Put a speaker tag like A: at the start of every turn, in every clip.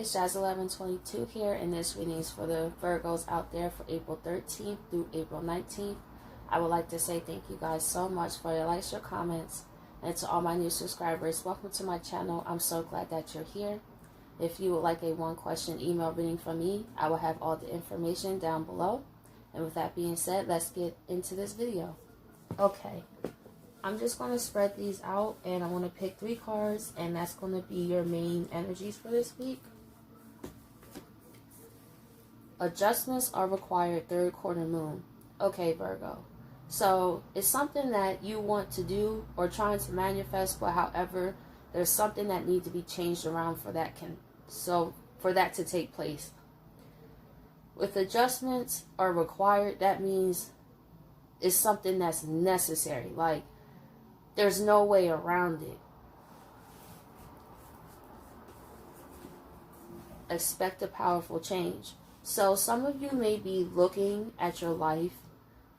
A: It's Jazz1122 here, and this reading is for the Virgos out there for April 13th through April 19th. I would like to say thank you guys so much for your likes, your comments, and to all my new subscribers. Welcome to my channel. I'm so glad that you're here. If you would like a one-question email reading from me, I will have all the information down below. And with that being said, let's get into this video. Okay. I'm just going to spread these out, and I'm going to pick 3 cards, and that's going to be your main energies for this week. Adjustments are required, third quarter moon. Okay, Virgo. So it's something that you want to do or trying to manifest, but however, there's something that needs to be changed around for that to take place. With adjustments are required, that means it's something that's necessary. Like, there's no way around it. Expect a powerful change. So some of you may be looking at your life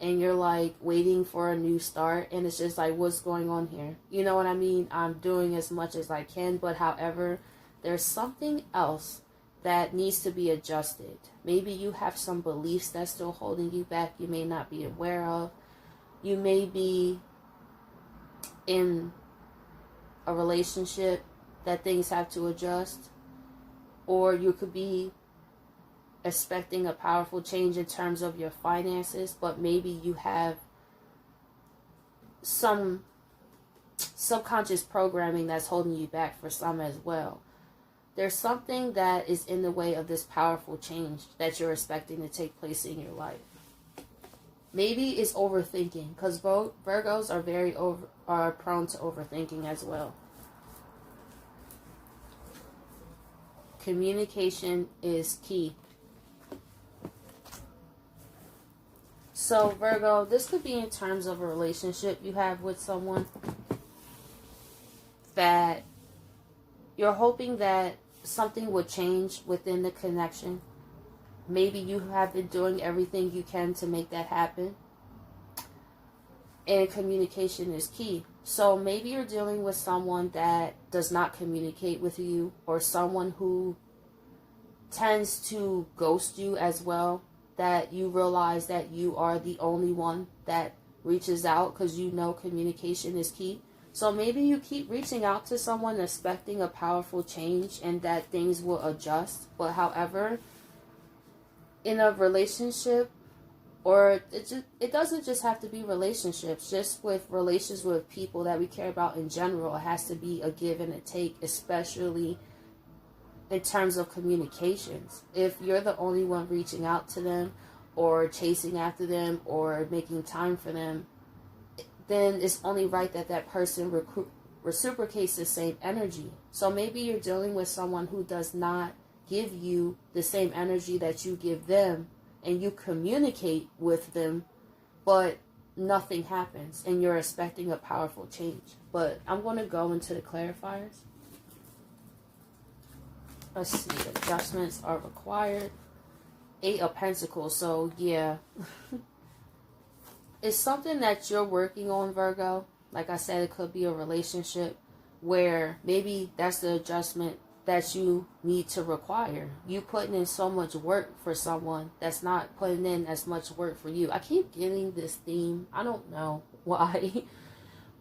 A: and you're like waiting for a new start, and it's just like, what's going on here? You know what I mean? I'm doing as much as I can, but however, there's something else that needs to be adjusted. Maybe you have some beliefs that's still holding you back you may not be aware of. You may be in a relationship that things have to adjust, or you could be expecting a powerful change in terms of your finances, but maybe you have some subconscious programming that's holding you back for some as well. There's something that is in the way of this powerful change that you're expecting to take place in your life. Maybe it's overthinking, because Virgos are prone to overthinking as well. Communication is key. So Virgo, this could be in terms of a relationship you have with someone that you're hoping that something would change within the connection. Maybe you have been doing everything you can to make that happen. And communication is key. So maybe you're dealing with someone that does not communicate with you, or someone who tends to ghost you as well, that you realize that you are the only one that reaches out because you know communication is key. So maybe you keep reaching out to someone expecting a powerful change and that things will adjust. But however, in a relationship, or it doesn't just have to be relationships, just with relations with people that we care about in general, it has to be a give and a take, especially in terms of communications. If you're the only one reaching out to them or chasing after them or making time for them, then it's only right that that person reciprocates the same energy. So maybe you're dealing with someone who does not give you the same energy that you give them, and you communicate with them, but nothing happens, and you're expecting a powerful change. But I'm going to go into the clarifiers. Let's see. Adjustments are required. 8 of Pentacles. So, yeah. It's something that you're working on, Virgo. Like I said, it could be a relationship where maybe that's the adjustment that you need to require. You putting in so much work for someone that's not putting in as much work for you. I keep getting this theme. I don't know why.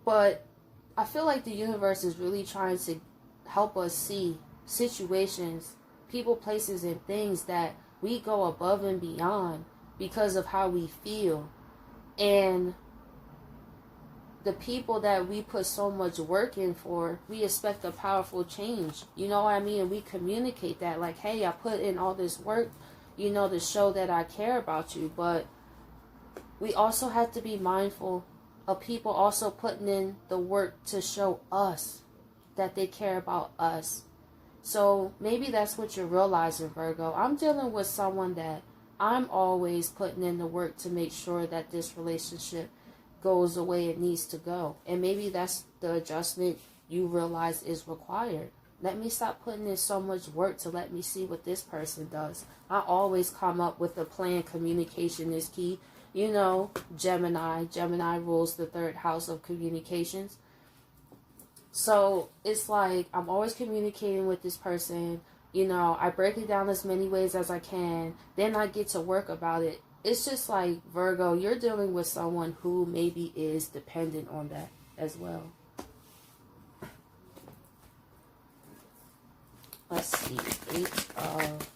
A: But I feel like the universe is really trying to help us see situations, people, places, and things that we go above and beyond because of how we feel. And the people that we put so much work in for, we expect a powerful change. You know what I mean? And we communicate that like, hey, I put in all this work, you know, to show that I care about you. But we also have to be mindful of people also putting in the work to show us that they care about us. So maybe that's what you're realizing, Virgo. I'm dealing with someone that I'm always putting in the work to make sure that this relationship goes the way it needs to go. And maybe that's the adjustment you realize is required. Let me stop putting in so much work to let me see what this person does. I always come up with a plan. Communication is key. You know, Gemini rules the 3rd house of communications. So it's like I'm always communicating with this person. You know, I break it down as many ways as I can. Then I get to work about it. It's just like, Virgo, you're dealing with someone who maybe is dependent on that as well. Let's see. 8 of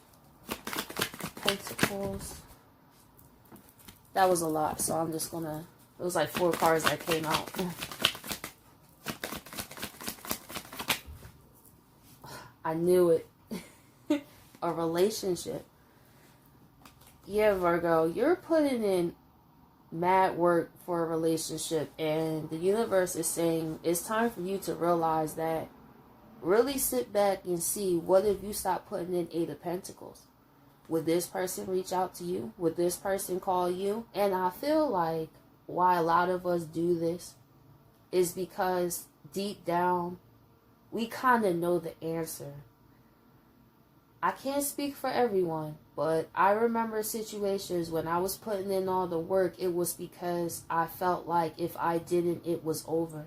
A: Pentacles. That was a lot, so I'm just gonna... It was like 4 cards that came out. I knew it. A relationship. Yeah, Virgo, you're putting in mad work for a relationship, and the universe is saying it's time for you to realize that. Really sit back and see, what if you stop putting in 8 of Pentacles? Would this person reach out to you? Would this person call you? And I feel like why a lot of us do this is because deep down, we kind of know the answer. I can't speak for everyone, but I remember situations when I was putting in all the work, it was because I felt like if I didn't, it was over.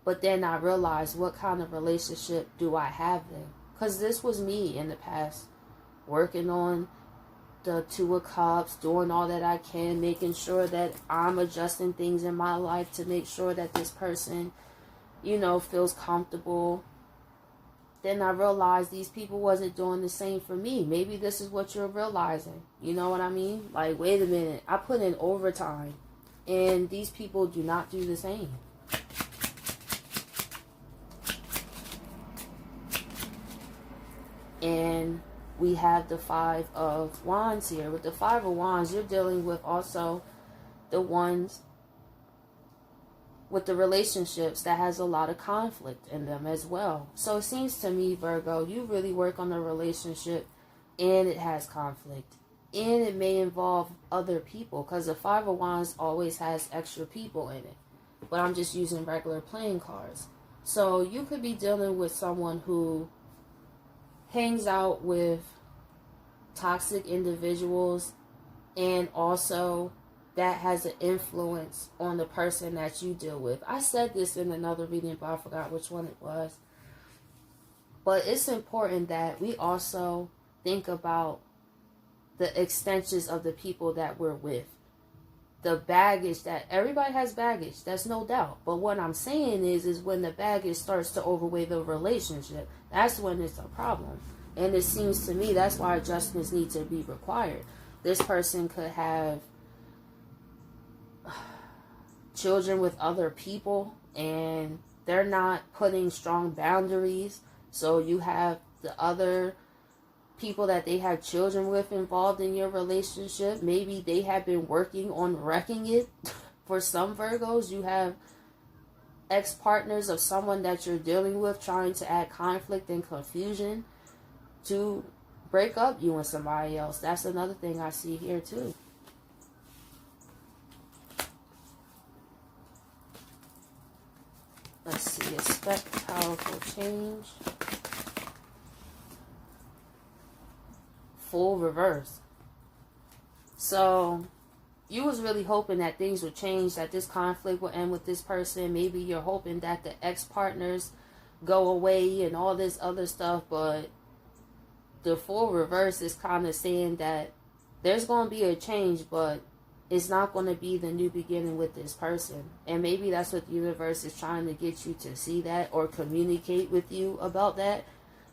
A: But then I realized, what kind of relationship do I have then? Because this was me in the past, working on the 2 of Cups, doing all that I can, making sure that I'm adjusting things in my life to make sure that this person, you know, feels comfortable. Then I realized these people wasn't doing the same for me. Maybe this is what you're realizing. You know what I mean? Like, wait a minute. I put in overtime, and these people do not do the same. And we have the 5 of Wands here. With the 5 of Wands, you're dealing with also the ones with the relationships that has a lot of conflict in them as well. So it seems to me, Virgo, you really work on a relationship and it has conflict. And it may involve other people, because the 5 of Wands always has extra people in it. But I'm just using regular playing cards. So you could be dealing with someone who hangs out with toxic individuals, and also that has an influence on the person that you deal with. I said this in another reading, but I forgot which one it was. But it's important that we also think about the extensions of the people that we're with. The baggage, that everybody has baggage, that's no doubt. But what I'm saying is when the baggage starts to overweigh the relationship, that's when it's a problem. And it seems to me that's why adjustments need to be required. This person could have children with other people, and they're not putting strong boundaries. So you have the other people that they had children with involved in your relationship. Maybe they have been working on wrecking it. For some Virgos, you have ex-partners of someone that you're dealing with trying to add conflict and confusion to break up you and somebody else. That's another thing I see here too. Let's see. Expect powerful change. Full reverse. So you was really hoping that things would change, that this conflict will end with this person. Maybe you're hoping that the ex-partners go away and all this other stuff, but the full reverse is kind of saying that there's going to be a change, but it's not going to be the new beginning with this person. And maybe that's what the universe is trying to get you to see that, or communicate with you about that.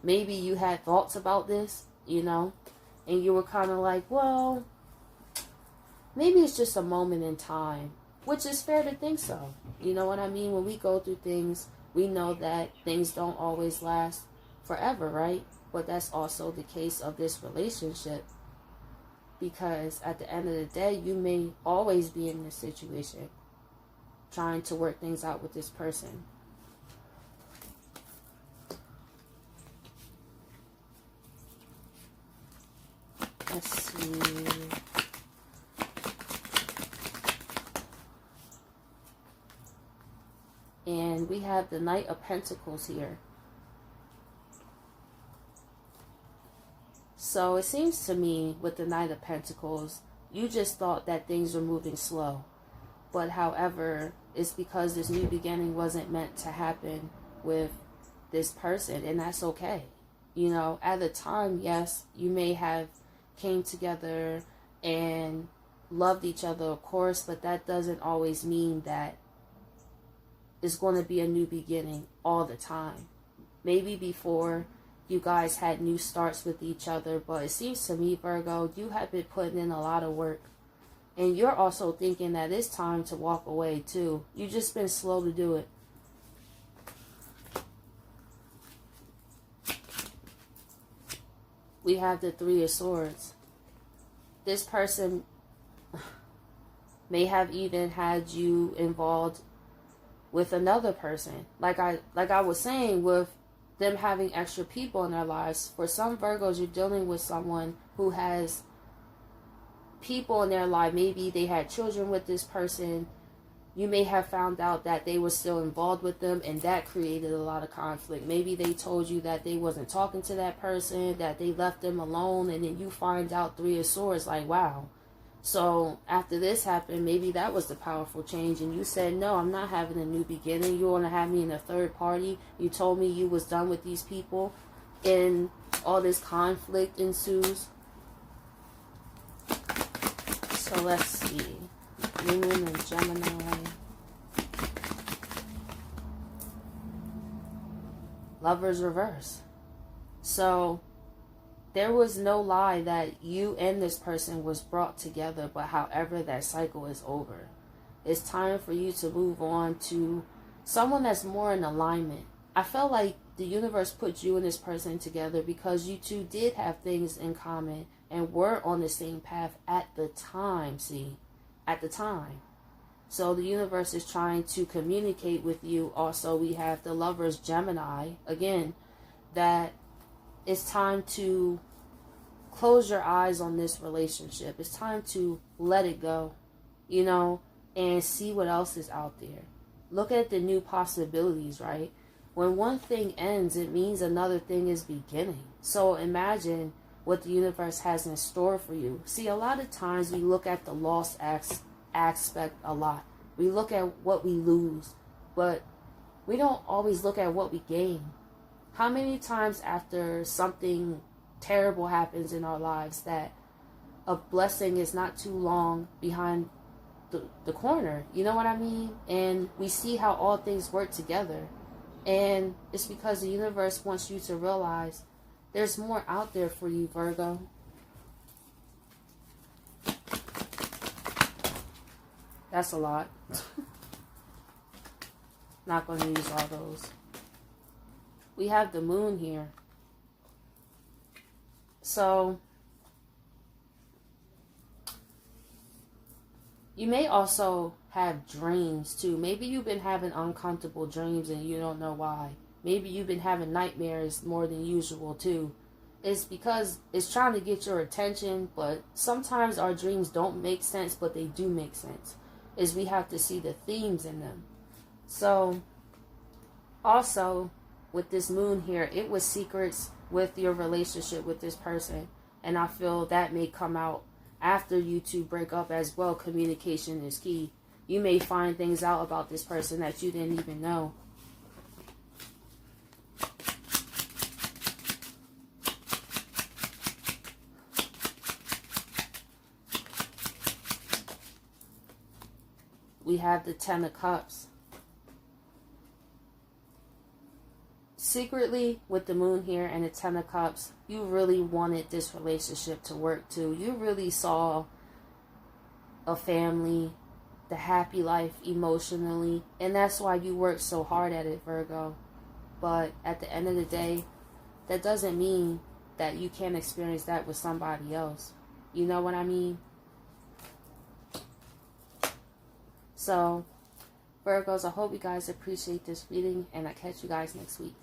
A: Maybe you had thoughts about this, you know, and you were kind of like, well, maybe it's just a moment in time, which is fair to think so. You know what I mean? When we go through things, we know that things don't always last forever, right? But that's also the case of this relationship. Because at the end of the day, you may always be in this situation trying to work things out with this person. Let's see. And we have the Knight of Pentacles here. So it seems to me with the Knight of Pentacles, you just thought that things were moving slow. But however, it's because this new beginning wasn't meant to happen with this person, and that's okay. You know, at the time, yes, you may have came together and loved each other, of course, but that doesn't always mean that it's going to be a new beginning all the time. Maybe before you guys had new starts with each other, but it seems to me, Virgo, you have been putting in a lot of work. And you're also thinking that it's time to walk away too. You've just been slow to do it. We have the Three of Swords. This person may have even had you involved with another person. Like I was saying, with them having extra people in their lives. For some Virgos, you're dealing with someone who has people in their life. Maybe they had children with this person. You may have found out that they were still involved with them, and that created a lot of conflict. Maybe they told you that they wasn't talking to that person, that they left them alone, and then you find out Three of Swords, like, wow. So after this happened, maybe that was the powerful change, and you said, no, I'm not having a new beginning. You want to have me in a third party. You told me you was done with these people, and all this conflict ensues. So let's see. Moon and Gemini. Lovers reverse. So there was no lie that you and this person was brought together, but however, that cycle is over. It's time for you to move on to someone that's more in alignment. I felt like the universe put you and this person together because you two did have things in common and were on the same path at the time, see? At the time. So the universe is trying to communicate with you. Also, we have the Lovers Gemini, again, that it's time to close your eyes on this relationship. It's time to let it go, you know, and see what else is out there. Look at the new possibilities, right? When one thing ends, it means another thing is beginning. So imagine what the universe has in store for you. See, a lot of times we look at the loss aspect a lot. We look at what we lose, but we don't always look at what we gain. How many times after something terrible happens in our lives that a blessing is not too long behind the corner, you know what I mean? And we see how all things work together. And it's because the universe wants you to realize there's more out there for you, Virgo. That's a lot. Not going to use all those. We have the Moon here. So you may also have dreams too. Maybe you've been having uncomfortable dreams and you don't know why. Maybe you've been having nightmares more than usual too. It's because it's trying to get your attention, but sometimes our dreams don't make sense, but they do make sense. Is we have to see the themes in them. So also with this Moon here, it was secrets with your relationship with this person, and I feel that may come out after you two break up as well. Communication is key. You may find things out about this person that you didn't even know. We have the Ten of Cups. Secretly, with the Moon here and the Ten of Cups, you really wanted this relationship to work too. You really saw a family, the happy life emotionally, and that's why you worked so hard at it, Virgo. But at the end of the day, that doesn't mean that you can't experience that with somebody else. You know what I mean? So, Virgos, I hope you guys appreciate this reading, and I'll catch you guys next week.